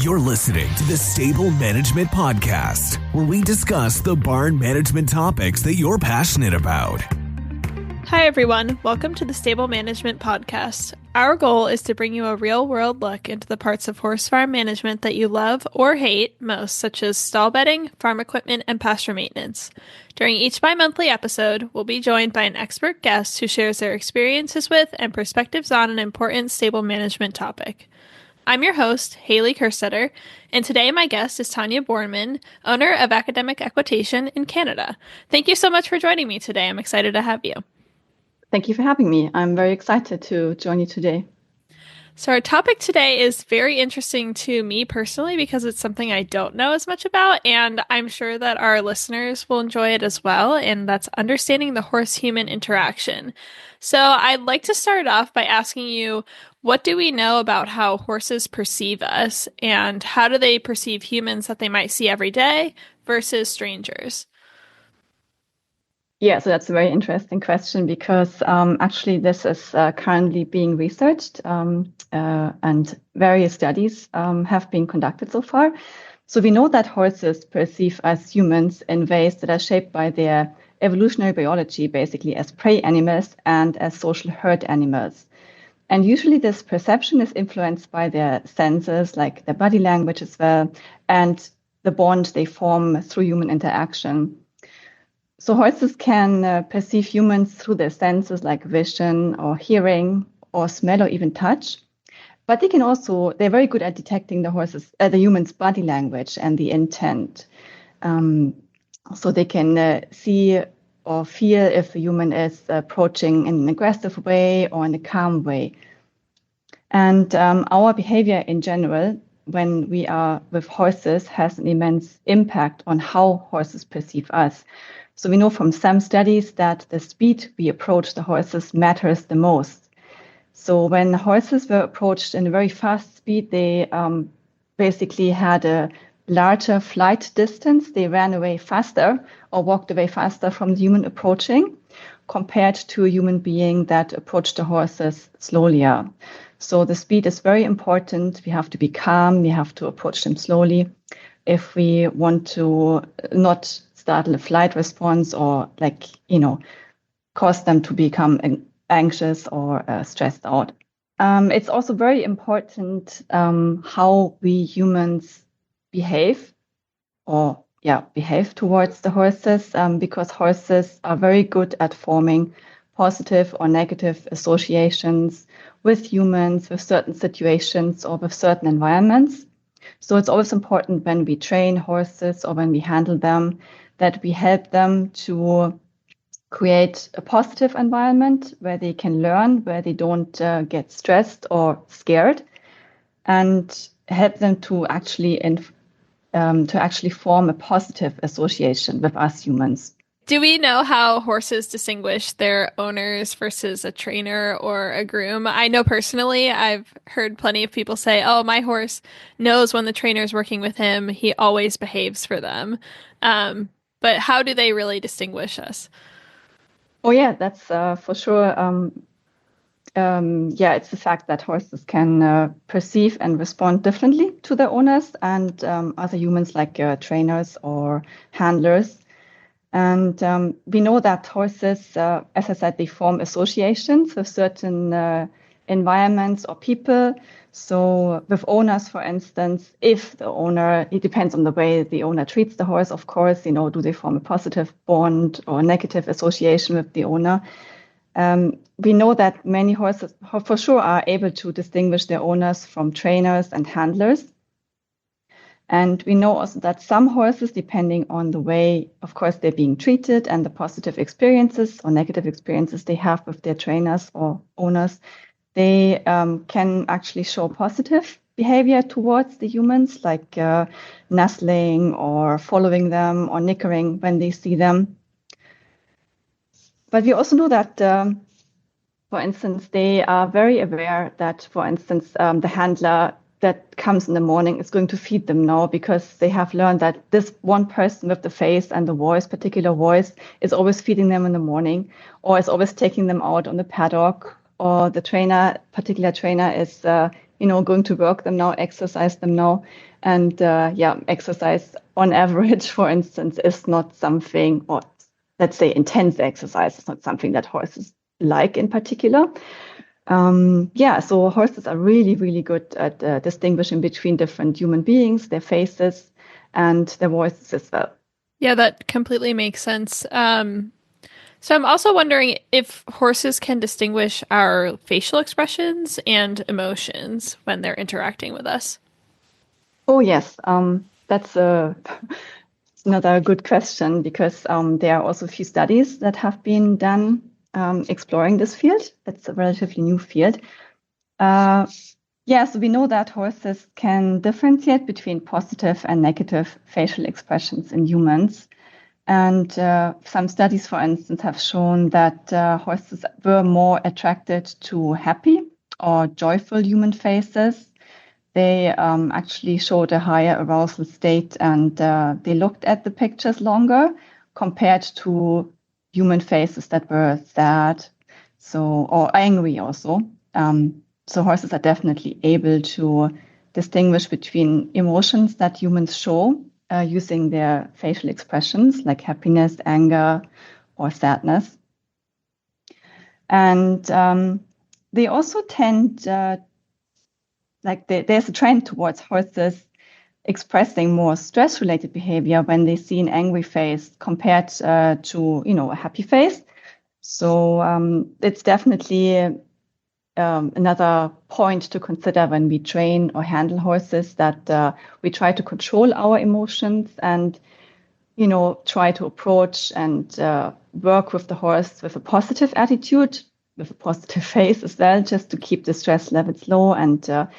You're listening to the Stable Management Podcast, where we discuss the barn management topics that you're passionate about. Hi, everyone. Welcome to the Stable Management Podcast. Our goal is to bring you a real-world look into the parts of horse farm management that you love or hate most, such as stall bedding, farm equipment, and pasture maintenance. During each bi-monthly episode, we'll be joined by an expert guest who shares their experiences with and perspectives on an important stable management topic. I'm your host, Hailey Kerstetter, and today my guest is Tanja Bornmann, owner of Academic Equitation in Canada. Thank you so much for joining me today. I'm excited to have you. Thank you for having me. I'm very excited to join you today. So our topic today is very interesting to me personally because it's something I don't know as much about, and I'm sure that our listeners will enjoy it as well, and that's understanding the horse-human interaction. So I'd like to start off by asking you, what do we know about how horses perceive us, and how do they perceive humans that they might see every day versus strangers? Yeah, so that's a very interesting question because actually this is currently being researched and various studies have been conducted so far. So we know that horses perceive us humans in ways that are shaped by their evolutionary biology, basically as prey animals and as social herd animals. And usually this perception is influenced by their senses, like their body language as well, and the bond they form through human interaction. So horses can perceive humans through their senses like vision or hearing or smell or even touch. But they're very good at detecting the human's body language and the intent. So they can see or feel if the human is approaching in an aggressive way or in a calm way. And our behavior in general, when we are with horses, has an immense impact on how horses perceive us. So we know from some studies that the speed we approach the horses matters the most. So when horses were approached in a very fast speed, they basically had a larger flight distance. They ran away faster or walked away faster from the human approaching compared to a human being that approached the horses slowly. So the speed is very important. We have to be calm. We have to approach them slowly if we want to not startle a flight response or cause them to become anxious or stressed out. It's also very important how we humans behave towards the horses because horses are very good at forming positive or negative associations with humans, with certain situations or with certain environments. So it's always important when we train horses or when we handle them that we help them to create a positive environment where they can learn, where they don't get stressed or scared, and help them to actually form a positive association with us humans. Do we know how horses distinguish their owners versus a trainer or a groom? I know personally, I've heard plenty of people say, oh, my horse knows when the trainer is working with him. He always behaves for them. But how do they really distinguish us? Oh, yeah, that's for sure. It's the fact that horses can perceive and respond differently to their owners and other humans like trainers or handlers. And we know that horses, as I said, they form associations with certain environments or people. So with owners, for instance, it depends on the way the owner treats the horse, of course, do they form a positive bond or negative association with the owner? We know that many horses for sure are able to distinguish their owners from trainers and handlers. And we know also that some horses, depending on the way, of course, they're being treated and the positive experiences or negative experiences they have with their trainers or owners, they can actually show positive behavior towards the humans, like nuzzling or following them or nickering when they see them. But we also know that, for instance, they are very aware that, for instance, the handler that comes in the morning is going to feed them now because they have learned that this one person with the face and the particular voice, is always feeding them in the morning or is always taking them out on the paddock, or the particular trainer is going to work them now, exercise them now. And exercise on average, for instance, is not something, or let's say intense exercise is not something that horses like in particular. So horses are really, really good at distinguishing between different human beings, their faces, and their voices as well. Yeah, that completely makes sense. So I'm also wondering if horses can distinguish our facial expressions and emotions when they're interacting with us. Oh, yes. That's another good question, because there are also a few studies that have been done exploring this field. It's a relatively new field. So we know that horses can differentiate between positive and negative facial expressions in humans. And some studies, for instance, have shown that horses were more attracted to happy or joyful human faces. They actually showed a higher arousal state, and they looked at the pictures longer compared to human faces that were sad, or angry also. So horses are definitely able to distinguish between emotions that humans show using their facial expressions like happiness, anger, or sadness. And they also tend, there's a trend towards horses expressing more stress-related behavior when they see an angry face compared to, a happy face. So it's definitely another point to consider when we train or handle horses, that we try to control our emotions and, try to approach and work with the horse with a positive attitude, with a positive face as well, just to keep the stress levels low and to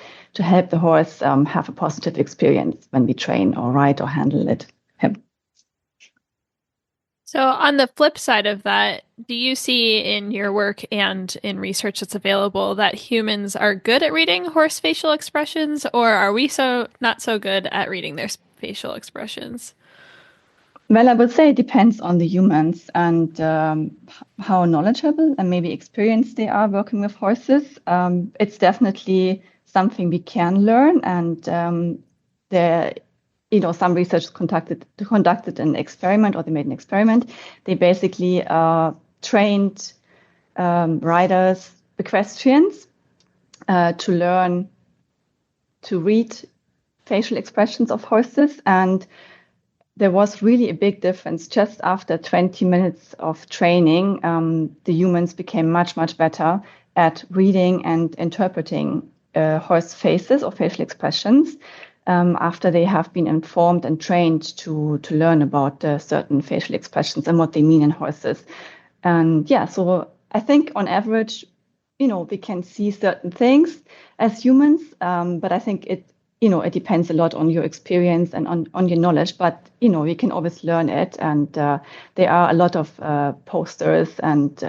help the horse have a positive experience when we train or ride or handle him. So on the flip side of that, do you see in your work and in research that's available that humans are good at reading horse facial expressions, or are we not so good at reading their facial expressions? Well, I would say it depends on the humans and how knowledgeable and maybe experienced they are working with horses. It's definitely something we can learn, and some research conducted an experiment, or they made an experiment. They basically trained riders, equestrians, to learn to read facial expressions of horses, and there was really a big difference. Just after 20 minutes of training, the humans became much, much better at reading and interpreting horse faces or facial expressions after they have been informed and trained to learn about certain facial expressions and what they mean in horses. And so I think on average, we can see certain things as humans, but I think it depends a lot on your experience and on your knowledge, but, we can always learn it. And there are a lot of posters and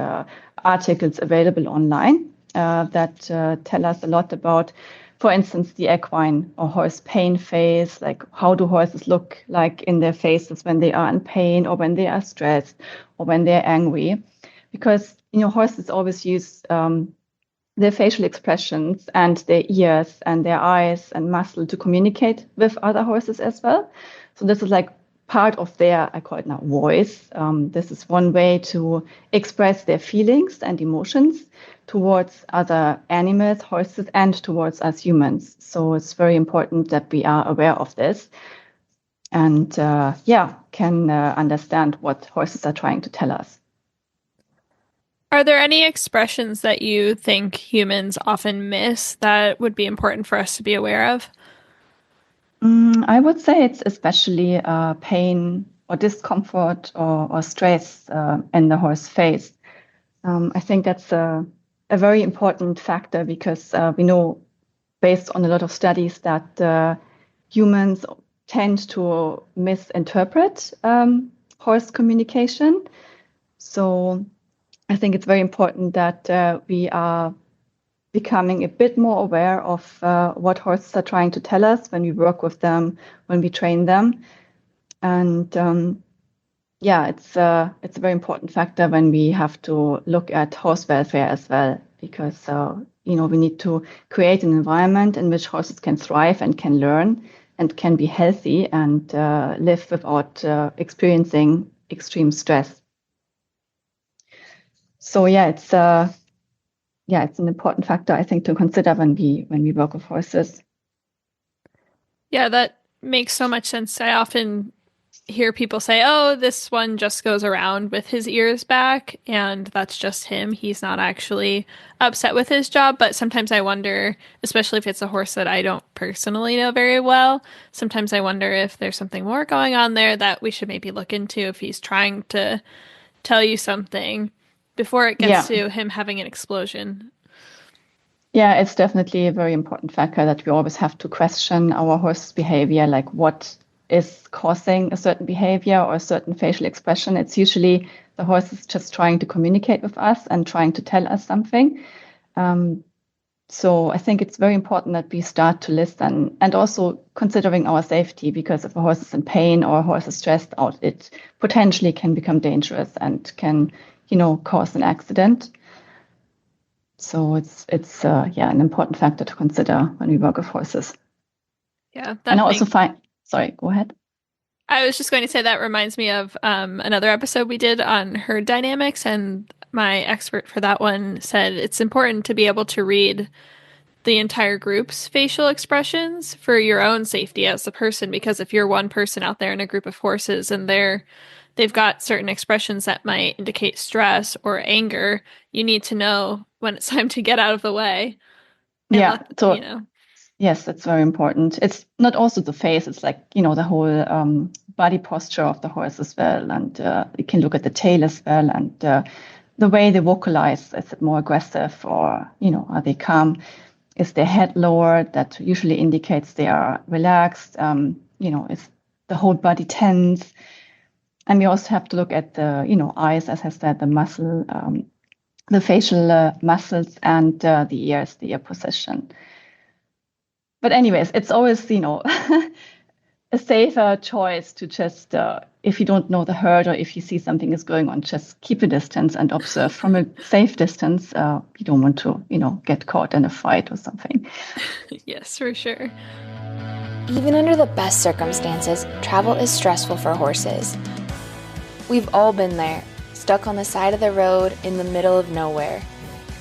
articles available online that tell us a lot about, for instance, the equine or horse pain phase, like how do horses look like in their faces when they are in pain or when they are stressed or when they're angry. Because, horses always use their facial expressions and their ears and their eyes and muscle to communicate with other horses as well. So this is like part of their, I call it now, voice. This is one way to express their feelings and emotions towards other animals, horses, and towards us humans. So it's very important that we are aware of this and can understand what horses are trying to tell us. Are there any expressions that you think humans often miss that would be important for us to be aware of? I would say it's especially pain or discomfort or stress in the horse face. I think that's a very important factor, because we know, based on a lot of studies, that humans tend to misinterpret horse communication. So I think it's very important that we are becoming a bit more aware of what horses are trying to tell us when we work with them, when we train them. And it's a very important factor when we have to look at horse welfare as well, because we need to create an environment in which horses can thrive and can learn and can be healthy and live without experiencing extreme stress. So it's an important factor, I think, to consider when we work with horses. Yeah, that makes so much sense. I often hear people say, oh, this one just goes around with his ears back, and that's just him. He's not actually upset with his job. But sometimes I wonder, especially if it's a horse that I don't personally know very well, sometimes I wonder if there's something more going on there that we should maybe look into if he's trying to tell you something before it gets to him having an explosion. Yeah, it's definitely a very important factor that we always have to question our horse's behavior, like what is causing a certain behavior or a certain facial expression. It's usually the horse is just trying to communicate with us and trying to tell us something. So I think it's very important that we start to listen and also considering our safety, because if a horse is in pain or a horse is stressed out, it potentially can become dangerous and can, cause an accident. So it's an important factor to consider when we work with horses. Yeah, and I also find. Sorry, go ahead. I was just going to say that reminds me of another episode we did on herd dynamics, and my expert for that one said it's important to be able to read the entire group's facial expressions for your own safety as a person, because if you're one person out there in a group of horses and they've got certain expressions that might indicate stress or anger, you need to know when it's time to get out of the way. Yes, that's very important. It's not also the face, it's like, the whole body posture of the horse as well. And you can look at the tail as well. And the way they vocalize, is it more aggressive or, are they calm? Is their head lowered? That usually indicates they are relaxed. Is the whole body tense? And we also have to look at the, eyes, as I said, the muscle, the facial muscles and the ears, the ear position. But anyways, it's always, a safer choice to just, if you don't know the herd or if you see something is going on, just keep a distance and observe from a safe distance. You don't want to, get caught in a fight or something. Yes, for sure. Even under the best circumstances, travel is stressful for horses. We've all been there, stuck on the side of the road in the middle of nowhere.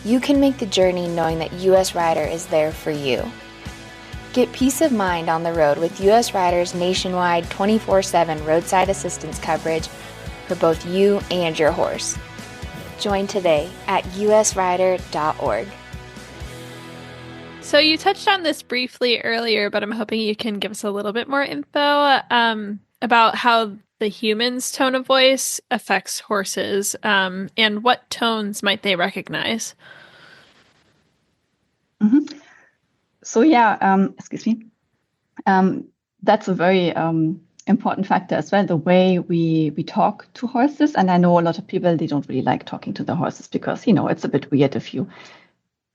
You can make the journey knowing that US Rider is there for you. Get peace of mind on the road with US Rider's nationwide 24/7 roadside assistance coverage for both you and your horse. Join today at usrider.org. So you touched on this briefly earlier, but I'm hoping you can give us a little bit more info about how the human's tone of voice affects horses, and what tones might they recognize? Mm-hmm. So excuse me. That's a very important factor as well, the way we talk to horses. And I know a lot of people, they don't really like talking to the horses because, it's a bit weird if you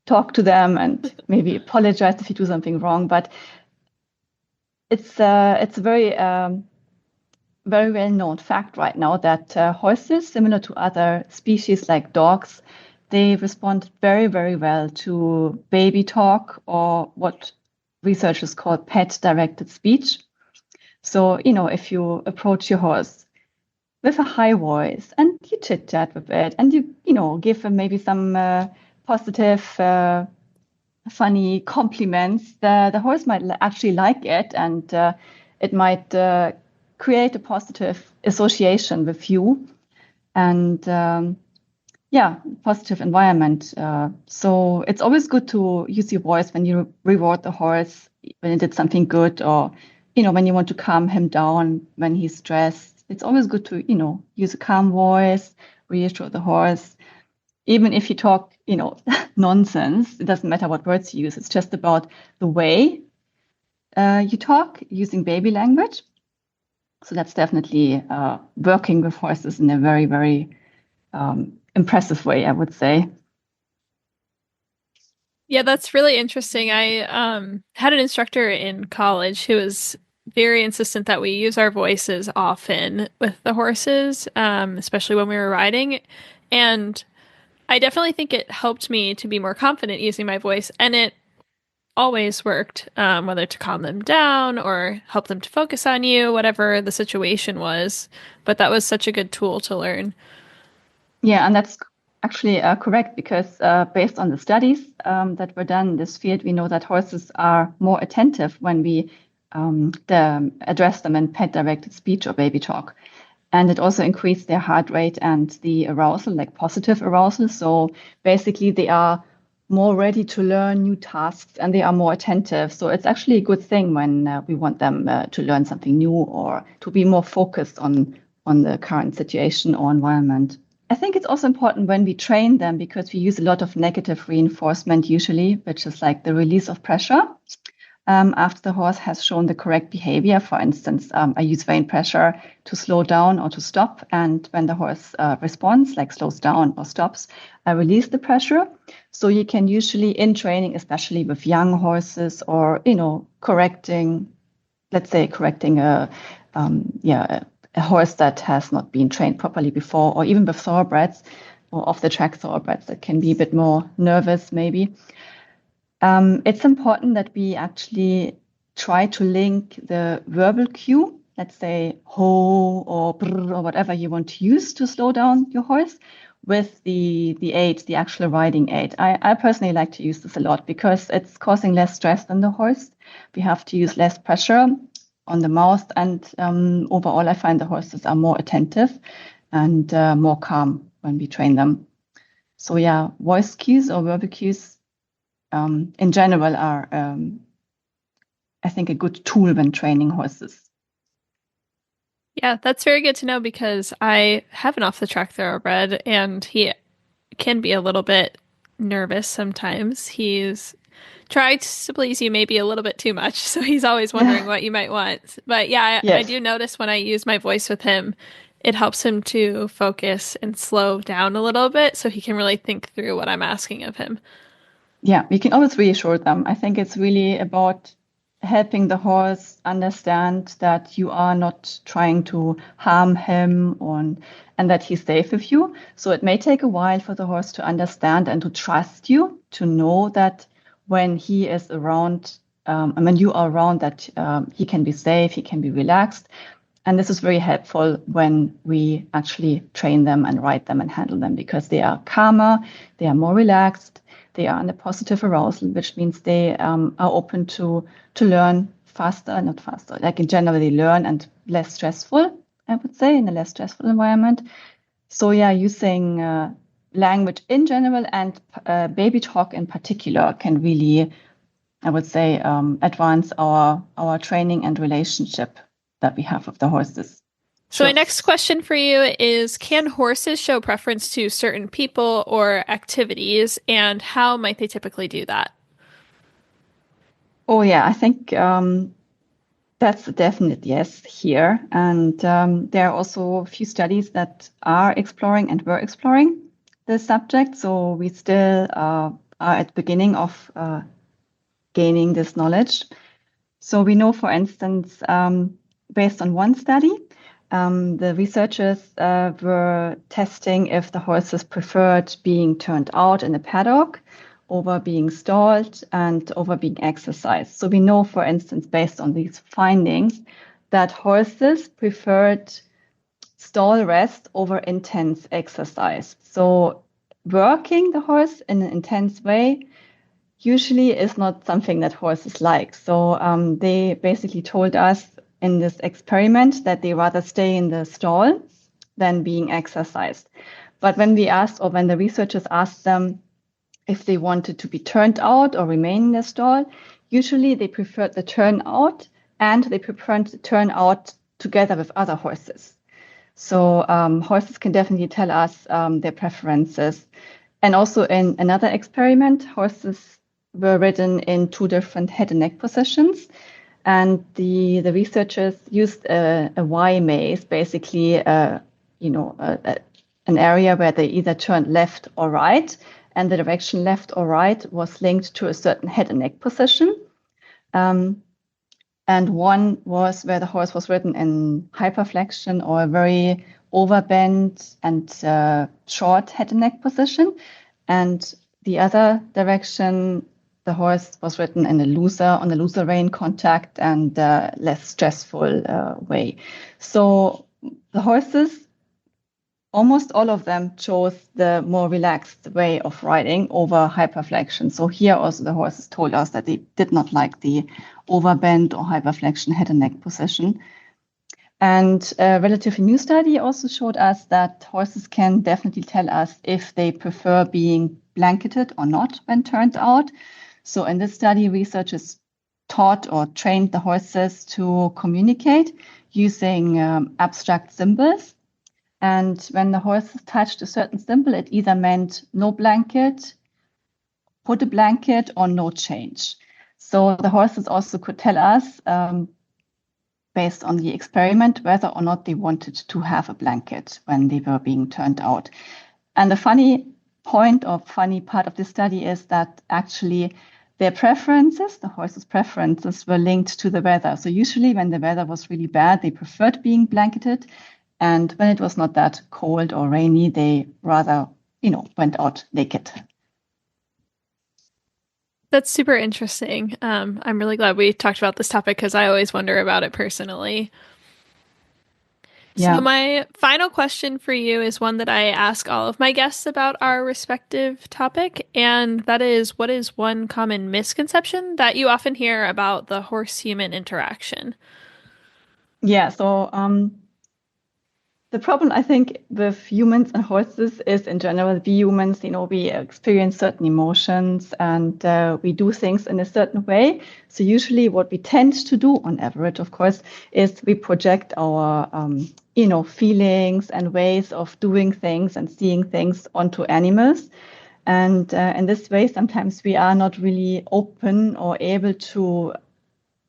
talk to them and maybe apologize if you do something wrong. But it's a very, very well-known fact right now that horses, similar to other species like dogs, they respond very, very well to baby talk, or what researchers call pet-directed speech. So, if you approach your horse with a high voice and you chit-chat with it and you give them maybe some positive, funny compliments, the horse might actually like it, and it might create a positive association with you. And positive environment. So it's always good to use your voice when you reward the horse when he did something good, or, when you want to calm him down when he's stressed. It's always good to, use a calm voice, reassure the horse. Even if you talk, nonsense, it doesn't matter what words you use. It's just about the way you talk using baby language. So that's definitely working with horses in a very, very impressive way, I would say. Yeah, that's really interesting. I had an instructor in college who was very insistent that we use our voices often with the horses, especially when we were riding. And I definitely think it helped me to be more confident using my voice, and it always worked, whether to calm them down or help them to focus on you, whatever the situation was. But that was such a good tool to learn. Yeah, and that's actually correct because based on the studies that were done in this field, we know that horses are more attentive when we address them in pet-directed speech or baby talk. And it also increased their heart rate and the arousal, like positive arousal. So basically, they are more ready to learn new tasks and they are more attentive. So it's actually a good thing when we want them to learn something new or to be more focused on the current situation or environment. I think it's also important when we train them because we use a lot of negative reinforcement usually, which is like the release of pressure. After the horse has shown the correct behavior. For instance, I use rein pressure to slow down or to stop. And when the horse responds, like slows down or stops, I release the pressure. So you can usually in training, especially with young horses or, correcting a horse that has not been trained properly before, or even with thoroughbreds or off the track thoroughbreds that can be a bit more nervous maybe. It's important that we actually try to link the verbal cue, let's say ho or brr or whatever you want to use to slow down your horse, with the aid, the actual riding aid. I personally like to use this a lot because it's causing less stress on the horse. We have to use less pressure on the mouth, and overall I find the horses are more attentive and more calm when we train them. So yeah, voice cues or verbal cues in general are, I think, a good tool when training horses. Yeah, that's very good to know because I have an off-the-track thoroughbred and he can be a little bit nervous sometimes. He's tried to please you maybe a little bit too much, so he's always wondering what you might want. But yeah, Yes. I do notice when I use my voice with him, it helps him to focus and slow down a little bit so he can really think through what I'm asking of him. Yeah, we can always reassure them. I think it's really about helping the horse understand that you are not trying to harm him and that he's safe with you. So it may take a while for the horse to understand and to trust you, to know that when he is around, and when you are around, that he can be safe, he can be relaxed. And this is very helpful when we actually train them and ride them and handle them because they are calmer, they are more relaxed, they are in a positive arousal, which means they are open to learn faster, not faster, like in general, they learn and less stressful, I would say, in a less stressful environment. So yeah, using language in general and baby talk in particular can really, I would say, advance our training and relationship that we have with the horses. So my next question for you is, can horses show preference to certain people or activities, and how might they typically do that? Oh yeah, I think that's a definite yes here. And there are also a few studies that are exploring and were exploring this subject. So we still are at the beginning of gaining this knowledge. So we know, for instance, based on one study, the researchers were testing if the horses preferred being turned out in a paddock over being stalled and over being exercised. So we know, for instance, based on these findings, that horses preferred stall rest over intense exercise. So working the horse in an intense way usually is not something that horses like. So they basically told us in this experiment that they rather stay in the stall than being exercised. But when we asked, or when the researchers asked them if they wanted to be turned out or remain in the stall, usually they preferred the turnout, and they preferred the turnout together with other horses. So horses can definitely tell us their preferences. And also in another experiment, horses were ridden in two different head and neck positions. And the researchers used a Y maze, basically, an area where they either turned left or right, and the direction left or right was linked to a certain head and neck position. And one was where the horse was ridden in hyperflexion or a very overbend and short head and neck position. And the other direction, the horse was ridden in on a looser rein contact and less stressful way. So the horses, almost all of them chose the more relaxed way of riding over hyperflexion. So here also the horses told us that they did not like the overbend or hyperflexion head and neck position. And a relatively new study also showed us that horses can definitely tell us if they prefer being blanketed or not when turned out. So in this study, researchers taught or trained the horses to communicate using abstract symbols. And when the horses touched a certain symbol, it either meant no blanket, put a blanket, or no change. So the horses also could tell us, based on the experiment, whether or not they wanted to have a blanket when they were being turned out. And the funny part of this study is that actually their preferences, the horses' preferences, were linked to the weather. So usually when the weather was really bad, they preferred being blanketed. And when it was not that cold or rainy, they rather, went out naked. That's super interesting. I'm really glad we talked about this topic because I always wonder about it personally. Yeah. So my final question for you is one that I ask all of my guests about our respective topic, and that is, what is one common misconception that you often hear about the horse-human interaction? Yeah, so the problem, I think, with humans and horses is, in general, we humans, we experience certain emotions and we do things in a certain way. So usually what we tend to do, on average, of course, is we project our, feelings and ways of doing things and seeing things onto animals. And in this way, sometimes we are not really open or able to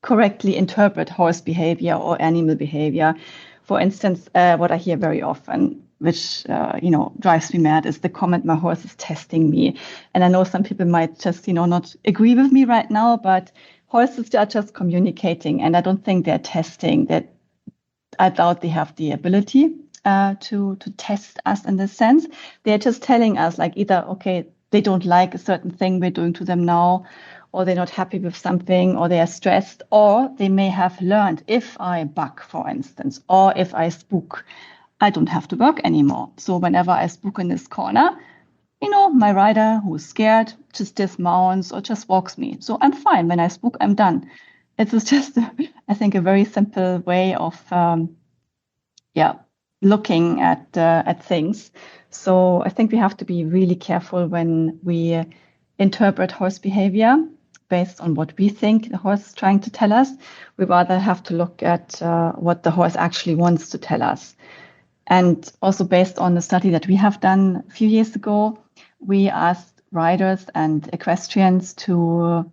correctly interpret horse behavior or animal behavior. For instance, what I hear very often, which drives me mad, is the comment, "My horse is testing me." And I know some people might just not agree with me right now, but horses are just communicating, and I don't think they're testing. That I doubt they have the ability to test us in this sense. They're just telling us, like, either okay, they don't like a certain thing we're doing to them now, or they're not happy with something, or they are stressed, or they may have learned, if I buck, for instance, or if I spook, I don't have to work anymore. So whenever I spook in this corner, my rider who's scared just dismounts or just walks me. So I'm fine. When I spook, I'm done. It was just, I think, a very simple way of, looking at things. So I think we have to be really careful when we interpret horse behavior based on what we think the horse is trying to tell us. We rather have to look at what the horse actually wants to tell us. And also based on the study that we have done a few years ago, we asked riders and equestrians to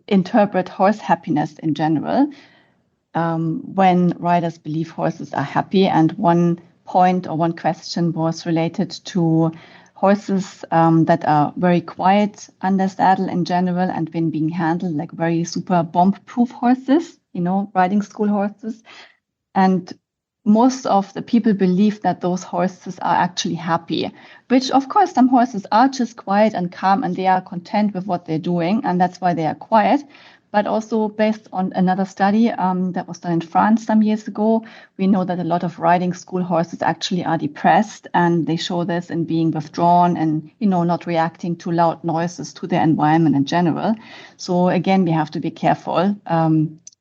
interpret horse happiness in general when riders believe horses are happy. And one point or one question was related to horses that are very quiet under saddle in general and when being handled, like very super bomb-proof horses, riding school horses. And most of the people believe that those horses are actually happy, which of course some horses are just quiet and calm and they are content with what they're doing, and that's why they are quiet. But also based on another study that was done in France some years ago, we know that a lot of riding school horses actually are depressed, and they show this in being withdrawn and, not reacting to loud noises, to their environment in general. So again, we have to be careful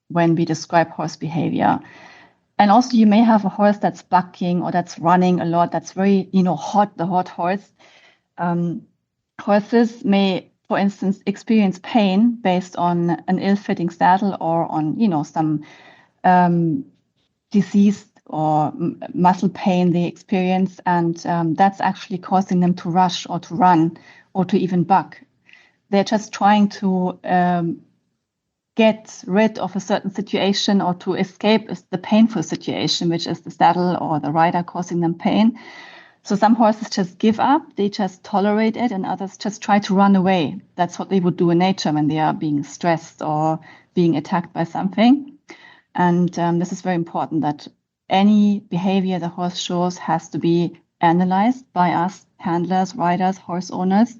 when we describe horse behavior. And also you may have a horse that's bucking or that's running a lot, that's very, hot, the hot horse. Horses may, for instance, experience pain based on an ill-fitting saddle or on, some disease or muscle pain they experience. And that's actually causing them to rush or to run or to even buck. They're just trying to get rid of a certain situation or to escape the painful situation, which is the saddle or the rider causing them pain. So some horses just give up, they just tolerate it, and others just try to run away. That's what they would do in nature when they are being stressed or being attacked by something. And this is very important that any behavior the horse shows has to be analyzed by us handlers, riders, horse owners.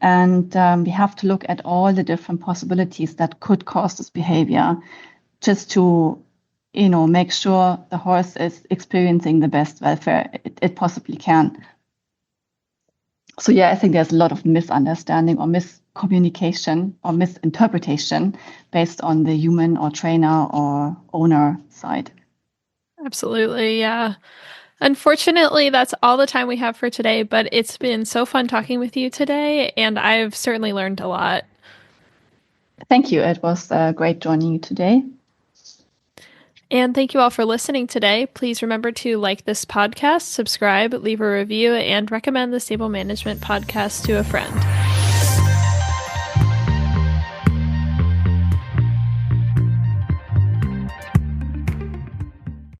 And we have to look at all the different possibilities that could cause this behavior, just to, make sure the horse is experiencing the best welfare it possibly can. So yeah, I think there's a lot of misunderstanding or miscommunication or misinterpretation based on the human or trainer or owner side. Absolutely, yeah. Unfortunately, that's all the time we have for today, but it's been so fun talking with you today, and I've certainly learned a lot. Thank you. It was great joining you today. And thank you all for listening today. Please remember to like this podcast, subscribe, leave a review, and recommend the Stable Management Podcast to a friend.